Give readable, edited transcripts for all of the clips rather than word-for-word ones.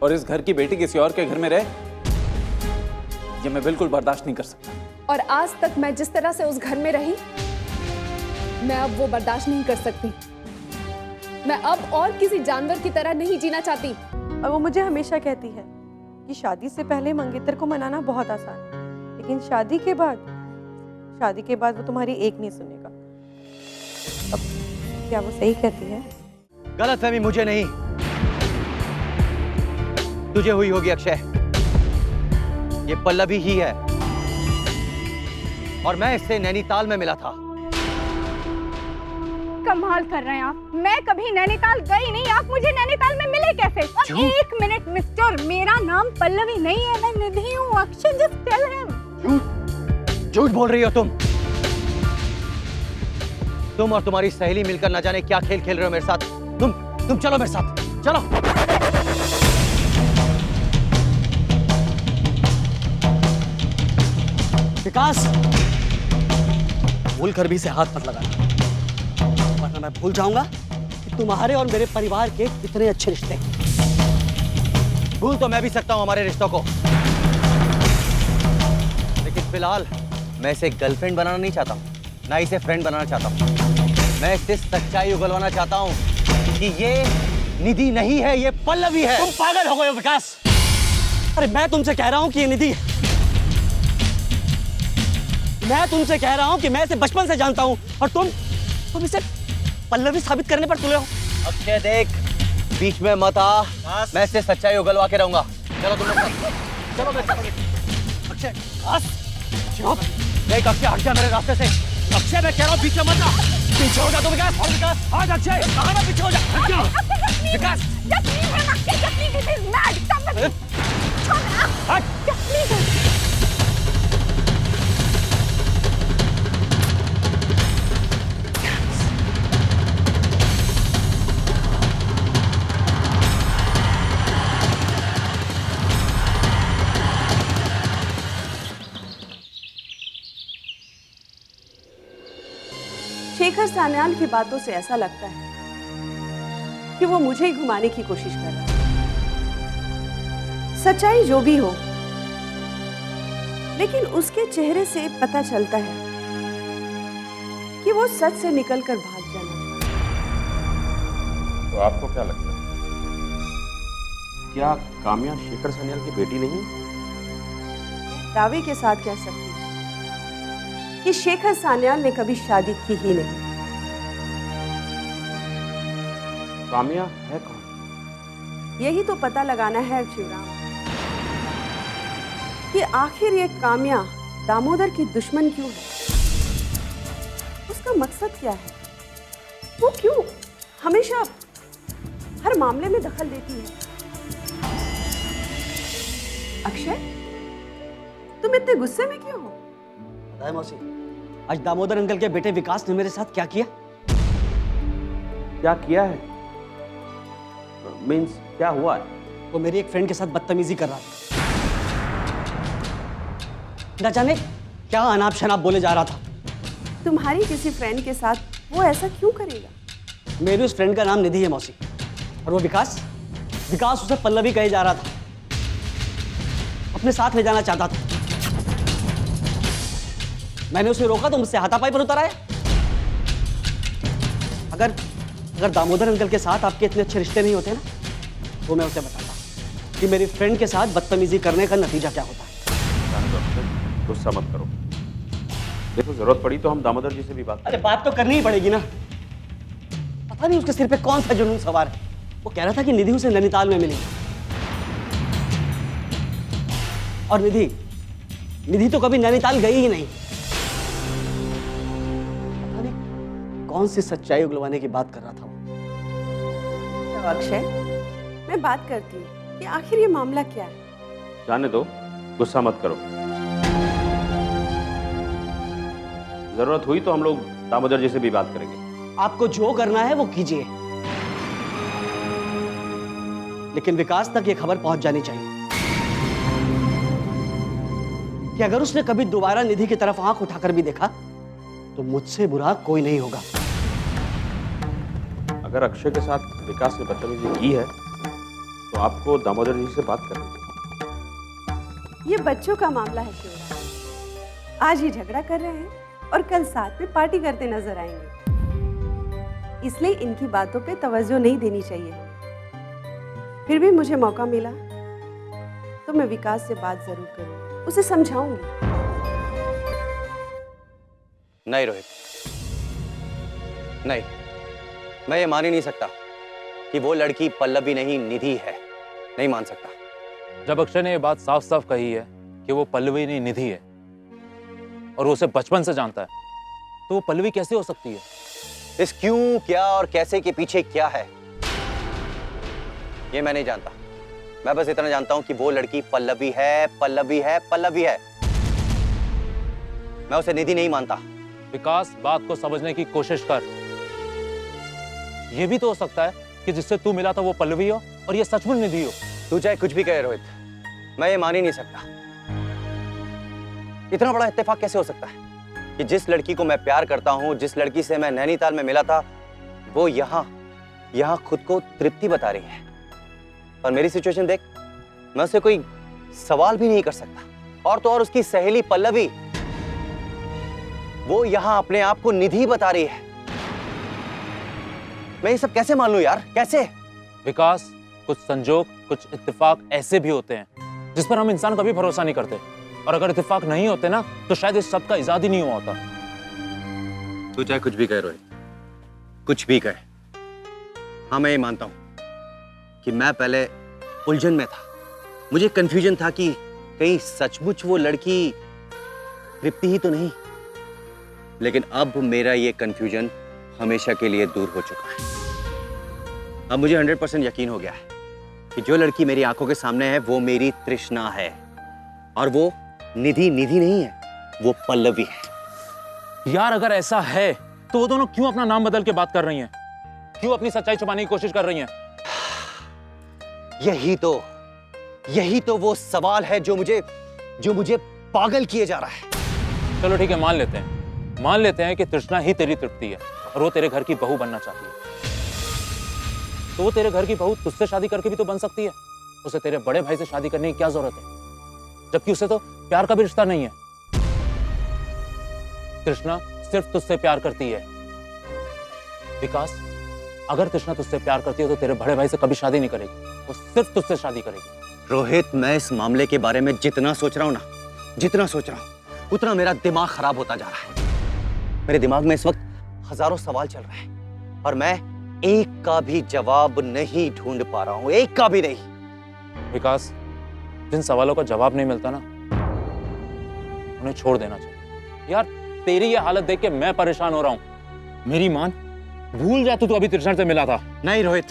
और इस घर की बेटी किसी और के घर में रहे, ये मैं बिल्कुल बर्दाश्त नहीं कर सकता। और आज तक मैं जिस तरह से उस घर में रही, मैं अब वो बर्दाश्त नहीं कर सकती। मैं अब और किसी जानवर की तरह नहीं जीना चाहती। और वो मुझे हमेशा कहती है कि शादी से पहले मंगेतर को मनाना बहुत आसान है, लेकिन शादी के बाद वो तुम्हारी एक नहीं सुनेगा। अब क्या वो सही कहती है? गलतफहमी मुझे नहीं, तुझे हुई होगी अक्षय। ये पल्लवी ही है और मैं इससे नैनीताल में मिला था। कमाल कर रहे हैं आप। मैं कभी नैनीताल गई नहीं, आप मुझे नैनीताल में मिले कैसे? और एक मिनट मिस्टर, मेरा नाम पल्लवी नहीं है, मैं निधि हूँ। Akshay just tell him. झूठ बोल रही हो तुम और तुम्हारी सहेली मिलकर न जाने क्या खेल खेल रहे हो मेरे साथ। तुम चलो मेरे साथ, चलो। विकास, भूल कर भी इसे हाथ मत लगाना, वरना मैं भूल जाऊंगा कि तुम्हारे और मेरे परिवार के कितने अच्छे रिश्ते हैं। भूल तो मैं भी सकता हूं हमारे रिश्तों को, लेकिन फिलहाल मैं इसे गर्लफ्रेंड बनाना नहीं चाहता हूं, ना इसे फ्रेंड बनाना चाहता हूं। मैं इससे सच्चाई उगलवाना चाहता हूं कि ये निधि नहीं है, ये पल्लवी है। तुम पागल हो गए हो विकास। अरे मैं तुमसे कह रहा हूं कि ये निधि है। मैं तुमसे कह रहा हूं कि मैं इसे बचपन से जानता हूं और तुम इसे पल्लवी साबित करने पर तुले हो। अक्षय देख, बीच में मत आ, मैं इससे सच्चाई उगलवा के रहूंगा। चलो तुम लोग, चलो मेरे साथ। अक्षय, देख अक्षय, हट जा मेरे रास्ते से। अक्षय मैं कह रहा हूं बीच में मत आ। पीछे हो जा तो विकास। और विकास, आज अक्षय कहां ना पीछे हो जा। हट जा विकास। शेखर सान्याल की बातों से ऐसा लगता है कि वो मुझे ही घुमाने की कोशिश कर रहा है। सच्चाई जो भी हो, लेकिन उसके चेहरे से पता चलता है कि वो सच से निकलकर भाग जाना चाहता है। तो आपको क्या लगता है, क्या काम्या शेखर सान्याल की बेटी नहीं? दावे के साथ कह सकती हूँ कि शेखर सान्याल ने कभी शादी की ही नहीं। काम्या है कौन? यही तो पता लगाना है शिवराम कि आखिर ये काम्या दामोदर की दुश्मन क्यों है, उसका मकसद क्या है, वो क्यों हमेशा हर मामले में दखल देती है। अक्षय, तुम इतने गुस्से में क्यों हो? पता है मौसी, आज दामोदर अंकल के बेटे विकास ने मेरे साथ क्या किया? क्या किया है? मीन्स क्या हुआ है? वो मेरी एक फ्रेंड के साथ बदतमीजी कर रहा था। न जाने क्या अनाप शनाप बोले जा रहा था। तुम्हारी किसी फ्रेंड के साथ वो ऐसा क्यों करेगा? मेरी उस फ्रेंड का नाम निधि है मौसी, और वो विकास उसे पल्लवी कहे जा रहा था, अपने साथ ले जाना चाहता था। मैंने उसे रोका तो मुझसे हाथापाई पर उतर आया। अगर दामोदर अंकल के साथ आपके इतने अच्छे रिश्ते नहीं होते ना, तो मैं उसे बताता कि मेरी फ्रेंड के साथ बदतमीजी करने का नतीजा क्या होता है। गुस्सा मत करो, देखो जरूरत पड़ी तो हम दामोदर जी से भी बात अरे बात तो करनी ही पड़ेगी ना। पता नहीं उसके सिर पे कौन सा जुनून सवार है। वो कह रहा था कि निधि उसे नैनीताल में मिली, और निधि तो कभी नैनीताल गई ही नहीं। पता नहीं कौन सी सच्चाई उगलवाने की बात कर रहा था वो। तो अक्षय, मैं बात करती हूँ कि आखिर ये मामला क्या है। जाने दो, गुस्सा मत करो। जरूरत हुई तो हम लोग दामोदर जी से भी बात करेंगे। आपको जो करना है वो कीजिए, लेकिन विकास तक ये खबर पहुंच जानी चाहिए कि अगर उसने कभी दोबारा निधि की तरफ आंख उठाकर भी देखा तो मुझसे बुरा कोई नहीं होगा। अगर अक्षय के साथ विकास ने बदतमीजी की है तो आपको दामोदर जी से बात करनी चाहिए। ये बच्चों का मामला है शिवराज। आज ये झगड़ा कर रहे हैं और कल साथ में पार्टी करते नजर आएंगे, इसलिए इनकी बातों पे तवज्जो नहीं देनी चाहिए। फिर भी मुझे मौका मिला तो मैं विकास से बात जरूर करूंगी, उसे समझाऊंगी। नहीं रोहित, नहीं, मैं ये मान ही नहीं सकता कि वो लड़की पल्लवी नहीं निधि है। नहीं मान सकता। जब अक्षय ने ये बात साफ साफ कही है कि वो पल्लवी नहीं निधि है और वो उसे बचपन से जानता है, तो वो पल्लवी कैसे हो सकती है? इस क्यों, क्या और कैसे के पीछे क्या है ये मैं नहीं जानता। मैं बस इतना जानता हूं कि वो लड़की पल्लवी है, पल्लवी है, पल्लवी है। मैं उसे निधि नहीं मानता। विकास, बात को समझने की कोशिश कर। ये भी तो हो सकता है कि जिससे तू मिला था वो पल्लवी हो और ये सचमुच निधि हो। तू चाहे कुछ भी कहे रोहित, मैं ये मान ही नहीं सकता। इतना बड़ा इत्तेफाक कैसे हो सकता है कि जिस लड़की को मैं प्यार करता हूं, जिस लड़की से मैं नैनीताल में मिला था, वो यहां खुद को तृप्ति बता रही है। और मेरी सिचुएशन देख, मैं उससे कोई सवाल भी नहीं कर सकता। और तो और उसकी सहेली पल्लवी, वो यहां अपने आप को निधि बता रही है। मैं ये सब कैसे मान लूं यार, कैसे? विकास, कुछ संजोग, कुछ इत्तेफाक ऐसे भी होते हैं जिस पर हम इंसान कभी भरोसा नहीं करते। और अगर इत्तेफाक नहीं होते ना, तो शायद इस सब का इजाद ही नहीं हुआ होता। तू चाहे कुछ भी कहे रोहित, कुछ भी कहे, हाँ मैं ये मानता हूं कि मैं पहले उलझन में था। मुझे कंफ्यूजन था कि कहीं सचमुच वो लड़की तृप्ति ही तो नहीं। लेकिन अब मेरा ये कंफ्यूजन हमेशा के लिए दूर हो चुका है। अब मुझे 100% यकीन हो गया है कि जो लड़की मेरी आंखों के सामने है वो मेरी तृष्णा है, और वो निधि नहीं है, वो पल्लवी है। यार, अगर ऐसा है तो वो दोनों क्यों अपना नाम बदल के बात कर रही हैं? क्यों अपनी सच्चाई छुपाने की कोशिश कर रही हैं? यही तो वो सवाल है जो मुझे पागल किए जा रहा है। चलो ठीक है, मान लेते हैं कि तृष्णा ही तेरी तृप्ति है और वो तेरे घर की बहू बनना चाहती है। तो वो तेरे घर की बहू तुझसे शादी करके भी तो बन सकती है। उसे तेरे बड़े भाई से शादी करने की क्या जरूरत है, जबकि उसे तो प्यार का भी रिश्ता नहीं है। तृष्णा सिर्फ तुझसे प्यार करती है। विकास, अगर तृष्णा तुझसे प्यार करती है तो तेरे बड़े भाई से कभी शादी नहीं करेगी, वो सिर्फ तुझसे शादी करेगी। रोहित, मैं इस मामले के बारे में जितना सोच रहा हूं, उतना मेरा दिमाग खराब होता जा रहा है। मेरे दिमाग में इस वक्त हजारों सवाल चल रहे हैं और मैं एक का भी जवाब नहीं ढूंढ पा रहा हूं, एक का भी नहीं। विकास, जिन सवालों का जवाब नहीं मिलता ना, उन्हें छोड़ देना चाहिए। यार, तेरी ये हालत देख के मैं परेशान हो रहा हूं। मेरी मान, भूल जा तू तो अभी तृष्णा से मिला था। नहीं रोहित,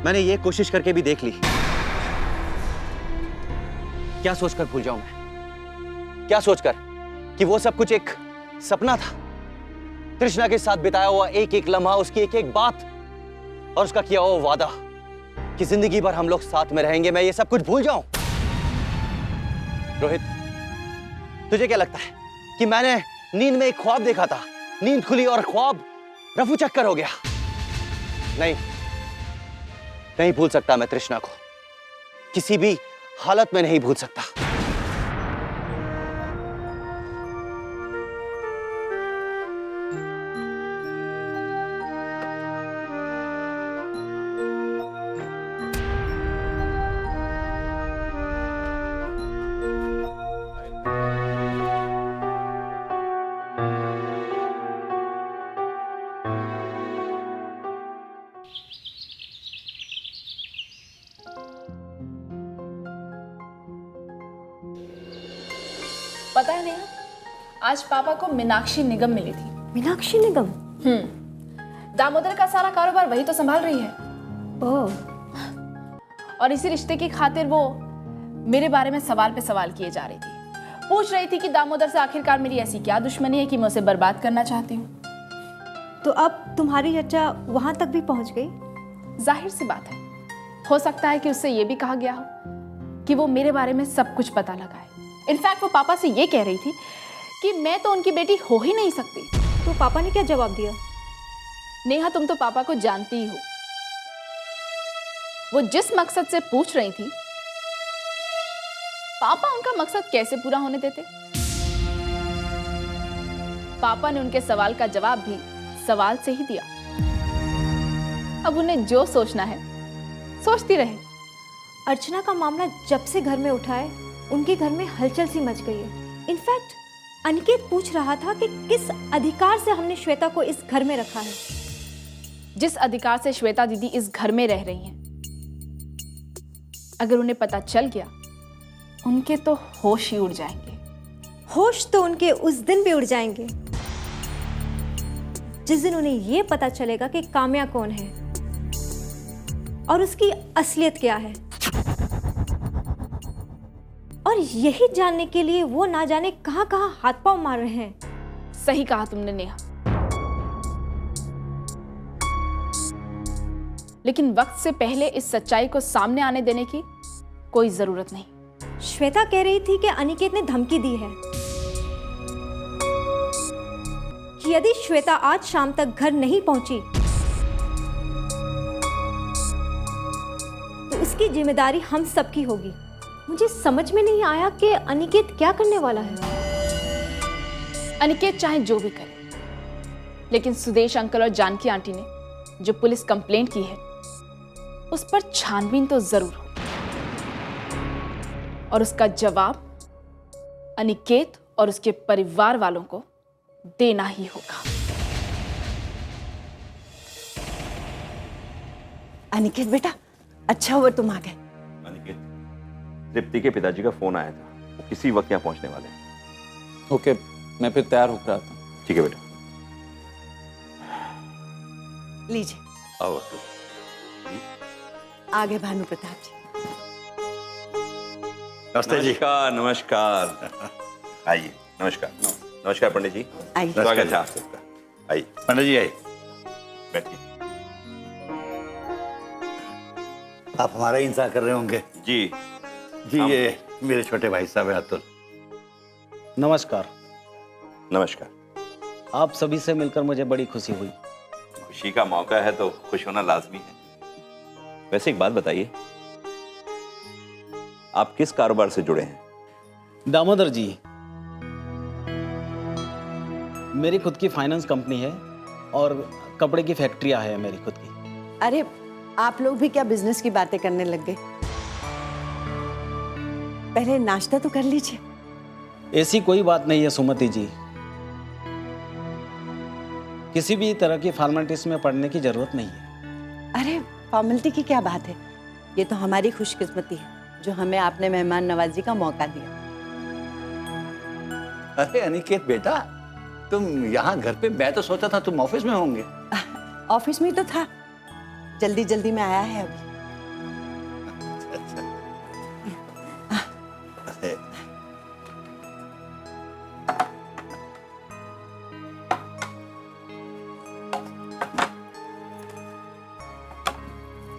मैंने ये कोशिश करके भी देख ली। क्या सोचकर भूल जाऊं मैं? क्या सोचकर कि वो सब कुछ एक सपना था? तृष्णा के साथ बिताया हुआ एक एक लम्हा, उसकी एक एक बात और उसका किया हुआ वादा कि जिंदगी भर हम लोग साथ में रहेंगे, मैं ये सब कुछ भूल जाऊं? रोहित, तुझे क्या लगता है कि मैंने नींद में एक ख्वाब देखा था, नींद खुली और ख्वाब रफू चक्कर हो गया? नहीं भूल सकता मैं तृष्णा को, किसी भी हालत में नहीं भूल सकता। पता है नेहा, आज पापा को मीनाक्षी निगम मिली थी। मीनाक्षी निगम? दामोदर का सारा कारोबार वही तो संभाल रही है। ओह। और इसी रिश्ते की खातिर वो मेरे बारे में सवाल पे सवाल किए जा रही थी। पूछ रही थी कि दामोदर से आखिरकार मेरी ऐसी क्या दुश्मनी है कि मैं उसे बर्बाद करना चाहती हूँ। तो अब तुम्हारी चर्चा वहां तक भी पहुंच गई? जाहिर सी बात है, हो सकता है कि उससे ये भी कहा गया हो कि वो मेरे बारे में सब कुछ पता लगाए। इनफैक्ट वो पापा से ये कह रही थी कि मैं तो उनकी बेटी हो ही नहीं सकती। तो पापा ने क्या जवाब दिया? नेहा, तुम तो पापा को जानती ही हो। वो जिस मकसद से पूछ रही थी, पापा उनका मकसद कैसे पूरा होने देते? पापा ने उनके सवाल का जवाब भी सवाल से ही दिया। अब उन्हें जो सोचना है सोचती रहे। अर्चना का मामला जब से घर में उठा है, उनके घर में हलचल सी मच गई है। इनफैक्ट अनिकेत पूछ रहा था कि किस अधिकार से हमने श्वेता को इस घर में रखा है। जिस अधिकार से श्वेता दीदी इस घर में रह रही हैं, अगर उन्हें पता चल गया, उनके तो होश ही उड़ जाएंगे। होश तो उनके उस दिन भी उड़ जाएंगे जिस दिन उन्हें यह पता चलेगा कि काम्या कौन है और उसकी असलियत क्या है। और यही जानने के लिए वो ना जाने कहां कहां हाथ पांव मार रहे हैं। सही कहा तुमने नेहा, लेकिन वक्त से पहले इस सच्चाई को सामने आने देने की कोई जरूरत नहीं। श्वेता कह रही थी कि अनिकेत ने धमकी दी है कि यदि श्वेता आज शाम तक घर नहीं पहुंची तो उसकी जिम्मेदारी हम सबकी होगी। मुझे समझ में नहीं आया कि अनिकेत क्या करने वाला है। अनिकेत चाहे जो भी करे, लेकिन सुदेश अंकल और जानकी आंटी ने जो पुलिस कंप्लेंट की है, उस पर छानबीन तो जरूर हो, और उसका जवाब अनिकेत और उसके परिवार वालों को देना ही होगा। अनिकेत बेटा, अच्छा हुआ तुम आ गए। अनिकेत, तृप्ति के पिताजी का फोन आया था, वो किसी वक्त यहाँ पहुंचने वाले हैं। ओके, मैं फिर तैयार होकर आता हूँ। ठीक है बेटा। लीजिए, आओ। आगे भानु प्रताप जी। नमस्ते जी। नमस्कार, नमस्कार। आइए। नमस्कार, नमस्कार पंडित जी। आइए। स्वागत है आप सबका। आइए पंडित जी, आइए, बैठिए। आप हमारा इंतजार कर रहे होंगे। जी जी, ये मेरे छोटे भाई साहब हैं, अतुल। नमस्कार। नमस्कार। आप सभी से मिलकर मुझे बड़ी खुशी हुई। खुशी का मौका है तो खुश होना लाजमी है। वैसे एक बात बताइए, आप किस कारोबार से जुड़े हैं? दामोदर जी, मेरी खुद की फाइनेंस कंपनी है और कपड़े की फैक्ट्रियां है मेरी खुद की। अरे आप लोग भी क्या बिजनेस की बातें करने लग गए? पहले नाश्ता तो कर लीजिए। ऐसी कोई बात नहीं है सुमति जी, किसी भी तरह की फॉर्मेलिटीज में पड़ने की जरूरत नहीं है। अरे फॉर्मेलिटी की क्या बात है, ये तो हमारी खुशकिस्मती है जो हमें आपने मेहमान नवाजी का मौका दिया। अरे अनिकेत बेटा, तुम यहाँ घर पे, मैं तो सोचा था तुम ऑफिस में होंगे। ऑफिस में ही तो था, जल्दी जल्दी में आया है अभी। अरे,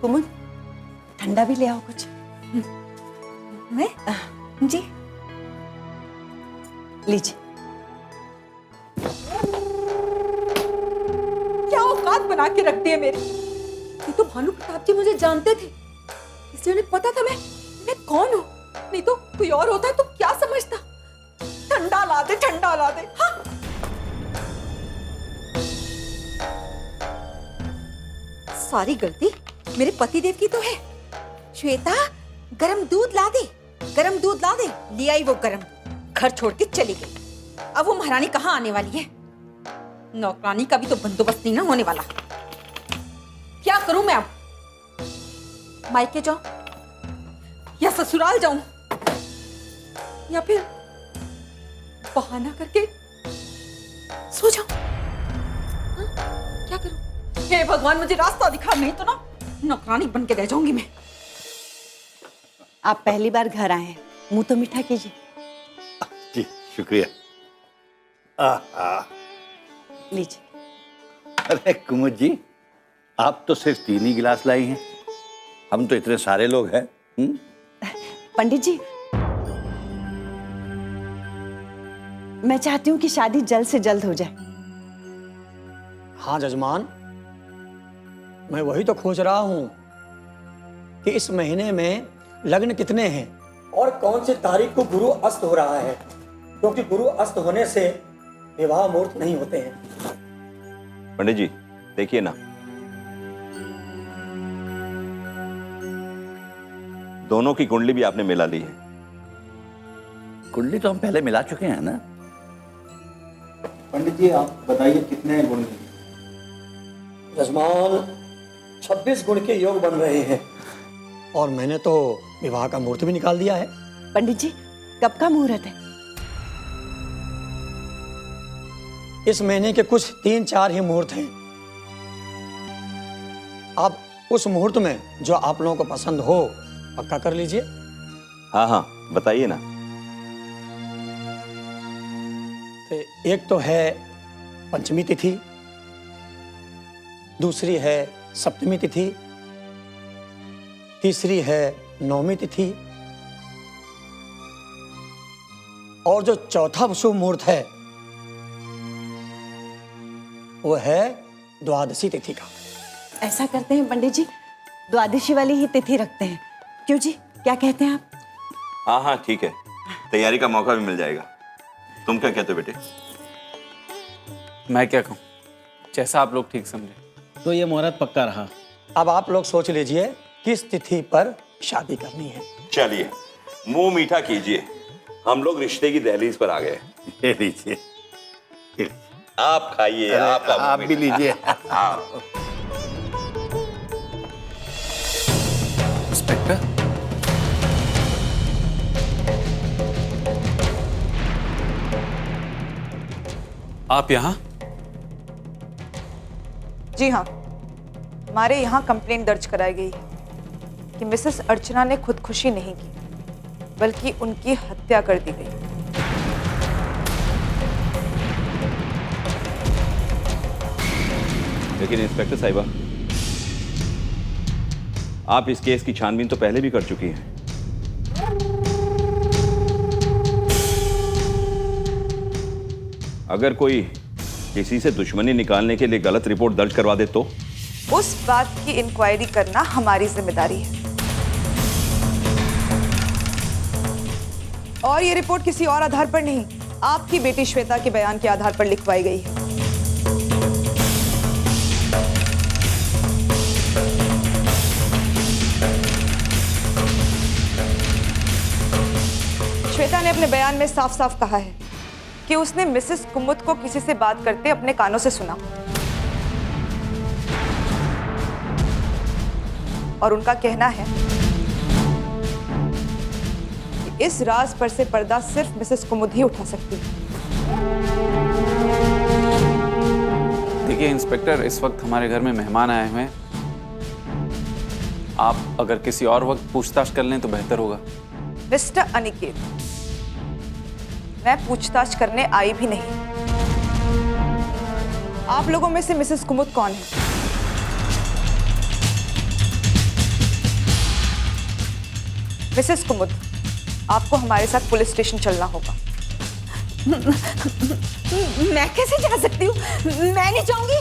कुमुद, ठंडा भी ले आओ कुछ। मैं जी लीजिए। क्या औकात बना के रखती है मेरी। ये तो भानु प्रताप जी मुझे जानते थे, इसलिए उन्हें पता था मैं कौन हूँ। नहीं तो कोई और होता तो क्या समझता। ठंडा ला दे, ठंडा ला दे। हाँ। सारी गलती मेरे पतिदेव की तो है। श्वेता, गरम दूध ला दे, गरम दूध ला दे। ले आई वो गरम, घर छोड़ के चली गई। अब वो महारानी कहाँ आने वाली है? नौकरानी का भी तो बंदोबस्त नहीं ना होने वाला। क्या करूं मैं अब? मायके जाऊं या ससुराल जाऊं या फिर बहाना करके सो जाऊं? हाँ? क्या करूं? हे भगवान, मुझे रास्ता दिखा, नहीं तो ना नौकरानी बन के रह जाऊंगी मैं। आप पहली बार घर आए हैं, मुंह तो मीठा कीजिए। जी शुक्रिया। लीजिए। अरे कुमुद जी, आप तो सिर्फ 3 ही गिलास लाई हैं, हम तो इतने सारे लोग हैं। पंडित जी, मैं चाहती हूँ कि शादी जल्द से जल्द हो जाए। हाँ जजमान, मैं वही तो खोज रहा हूँ। कि इस महीने में लग्न कितने हैं और कौन सी तारीख को गुरु अस्त हो रहा है, क्योंकि गुरु अस्त होने से विवाह मुहूर्त नहीं होते हैं। पंडित जी देखिए ना, दोनों की कुंडली भी आपने मिला ली है। कुंडली तो हम पहले मिला चुके हैं ना। पंडित जी आप बताइए कितने गुण हैं? यजमान 26 गुण के योग बन रहे हैं और मैंने तो विवाह का मुहूर्त भी निकाल दिया है। पंडित जी कब का मुहूर्त है? इस महीने के कुछ 3-4 ही मुहूर्त हैं। आप उस मुहूर्त में जो आप लोगों को पसंद हो पक्का कर लीजिए। हाँ हाँ बताइए ना। तो एक तो है पंचमी तिथि, दूसरी है सप्तमी तिथि, तीसरी है नवमी तिथि और जो चौथा शुभ मुहूर्त है वो है द्वादशी तिथि का। ऐसा करते हैं पंडित जी, द्वादशी वाली ही तिथि रखते हैं। क्यों जी, क्या कहते हैं आप? हाँ हाँ ठीक है, तैयारी का मौका भी मिल जाएगा। तुम क्या कहते हो बेटे? मैं क्या कहूँ, जैसा आप लोग ठीक समझे। तो ये मुहूर्त पक्का रहा। अब आप लोग सोच लीजिए किस तिथि पर शादी करनी है। चलिए मुंह मीठा कीजिए, हम लोग रिश्ते की दहलीज पर आ गए। ये लीजिए, आप खाइए, आप भी लीजिए। इंस्पेक्टर, आप यहाँ? जी हाँ, हमारे यहाँ कंप्लेंट दर्ज कराई गई है कि मिसेस अर्चना ने खुदकुशी नहीं की बल्कि उनकी हत्या कर दी गई। लेकिन इंस्पेक्टर साहिबा, आप इस केस की छानबीन तो पहले भी कर चुकी हैं। अगर कोई किसी से दुश्मनी निकालने के लिए गलत रिपोर्ट दर्ज करवा दे तो? उस बात की इंक्वायरी करना हमारी जिम्मेदारी है और ये रिपोर्ट किसी और आधार पर नहीं, आपकी बेटी श्वेता के बयान के आधार पर लिखवाई गई है। श्वेता ने अपने बयान में साफ साफ कहा है कि उसने मिसेस कुमुद को किसी से बात करते अपने कानों से सुना और उनका कहना है कि इस राज पर से पर्दा सिर्फ मिसेस कुमुद ही उठा सकती है। देखिए इंस्पेक्टर, इस वक्त हमारे घर में मेहमान आए हुए हैं। आप अगर किसी और वक्त पूछताछ कर लें तो बेहतर होगा। मिस्टर अनिकेत, मैं पूछताछ करने आई भी नहीं। आप लोगों में से मिसेस कुमुद कौन है? मिसेस कुमुद, आपको हमारे साथ पुलिस स्टेशन चलना होगा। मैं कैसे जा सकती हूँ? मैं नहीं जाऊंगी,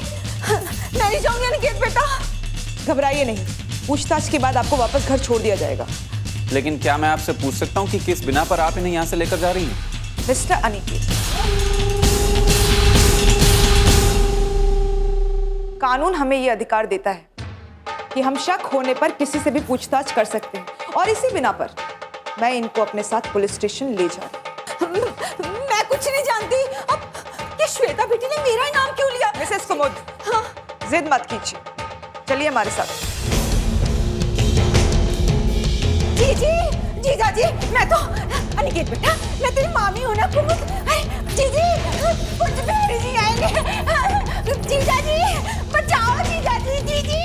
मैं नहीं जाऊंगी अनिकेत बेटा। घबराइए नहीं, पूछताछ के बाद आपको वापस घर छोड़ दिया जाएगा। लेकिन क्या मैं आपसे पूछ सकता हूँ कि किस बिना पर आप इन्हें यहाँ से लेकर जा रही हैं? मिस्टर अनिकेत, कानून हमें यह अधिकार देता है कि हम शक होने पर किसी से भी पूछताछ कर सकते हैं और इसी बिना पर मैं इनको अपने साथ पुलिस स्टेशन ले जा रही हूं। मैं कुछ नहीं जानती। अब ये श्वेता बेटी ने मेरा ही नाम क्यों लिया? मिसेस कुमुद, हाँ? जिद मत कीजिए, चलिए हमारे साथ। जीजा जी, मैं तो अनिकेत बेटा, मैं तेरी मामी हूँ ना कुमुद। जीजी, कुछ भी जी आएंगे। जीजा जी, बचाओ जीजा जी, जीजी।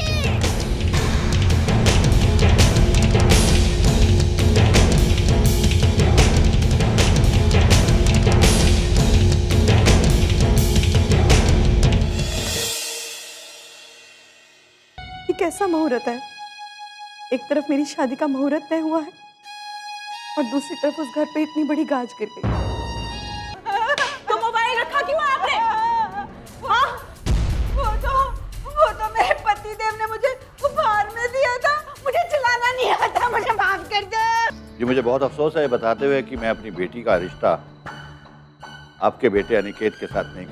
ये कैसा मुहूर्त है? एक तरफ मेरी शादी का मुहूर्त तय हुआ है और दूसरी तरफ उस घर पे इतनी बड़ी गाज गिर गई। तो मोबाइल रखा क्यों आपने? हाँ? वो तो मेरे पति देव ने मुझे उपहार में दिया था। मुझे चलाना नहीं मुझे माफ कर दो। जी मुझे बहुत अफसोस है बताते हुए कि मैं अपनी बेटी का रिश्ता आपके बेटे अनिकेत के साथ नहीं कर